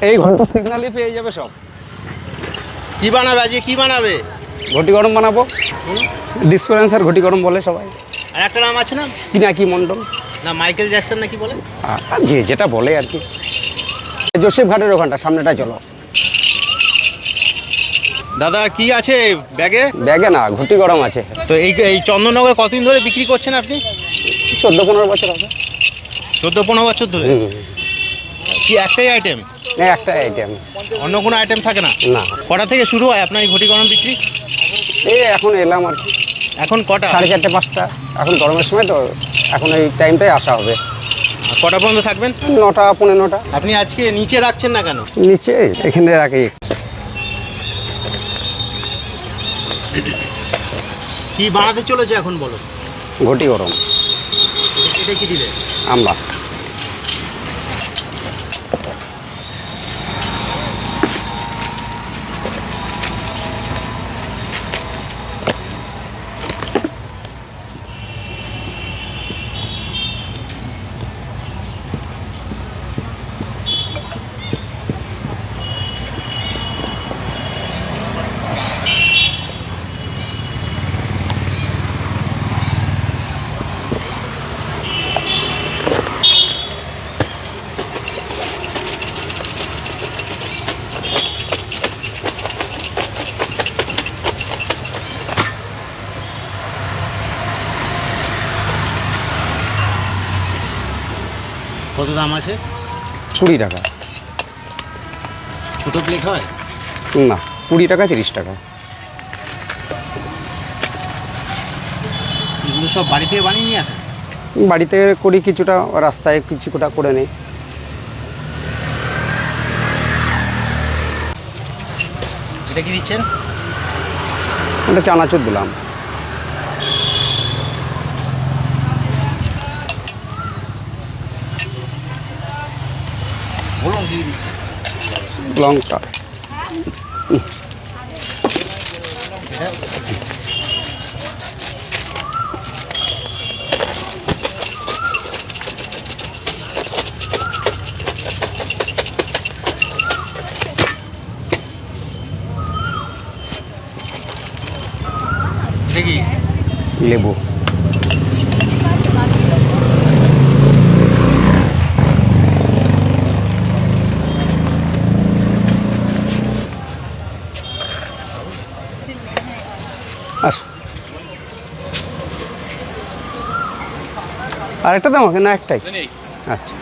এই ঘন্টা সিগন্যালই পেয়ে যাবে সব। কি বানাবে আজকে, কি বানাবে? ঘটি গরম বানাবো, ডিসপেন্সার ঘটি গরম বলে সবাই। আর একটা নাম আছে না, পিনাকি মণ্ডল, না মাইকেল জ্যাকসন নাকি বলে? যে যেটা বলে আর কি। জোসেফ ঘাটের ওখানটা, সামনেটা চলো। দাদা কি আছে ব্যাগে? ব্যাগে না, ঘটি গরম আছে। তো এই চন্দননগর কতদিন ধরে বিক্রি করছেন আপনি? 14-15 বছর হবে। 14-15 বছর ধরে? কি একটাই আইটেম? না, একটা আইটেম, অন্য কোনো আইটেম থাকে না? না। কটা থেকে শুরু হয় আপনার এই ঘটি গরম বিক্রি? এই এখন এলাম আর কি, এখন কটা? 4:30-5টা। এখন গরমের সময় তো, এখন এই টাইমটাই আসা হবে। কটা পর্যন্ত থাকবেন? 9টা-15টা। আপনি আজকে নিচে রাখছেন না কেন? নিচে এখানে রাখি। কি বানাতে চলেছে এখন বলো? ঘটি গরম। এটা কি দিলে? আমরা কত দাম আছে? 20 টাকা। ছোটো প্লেট হয় না, 20 টাকা, 30 টাকা। এগুলো সব বাড়ি থেকে বানিয়ে নিয়ে আসেন? বাড়িতে করি কিছুটা, রাস্তায় কিছুটা করে নেই। এটা কি দিচ্ছেন? ওটা চানাচুর দিলাম। বলুন কি দিচ্ছেন? লঙ্কা। এটা কি? লেবু। আসো, আরেকটা দাম না একটাই? আচ্ছা।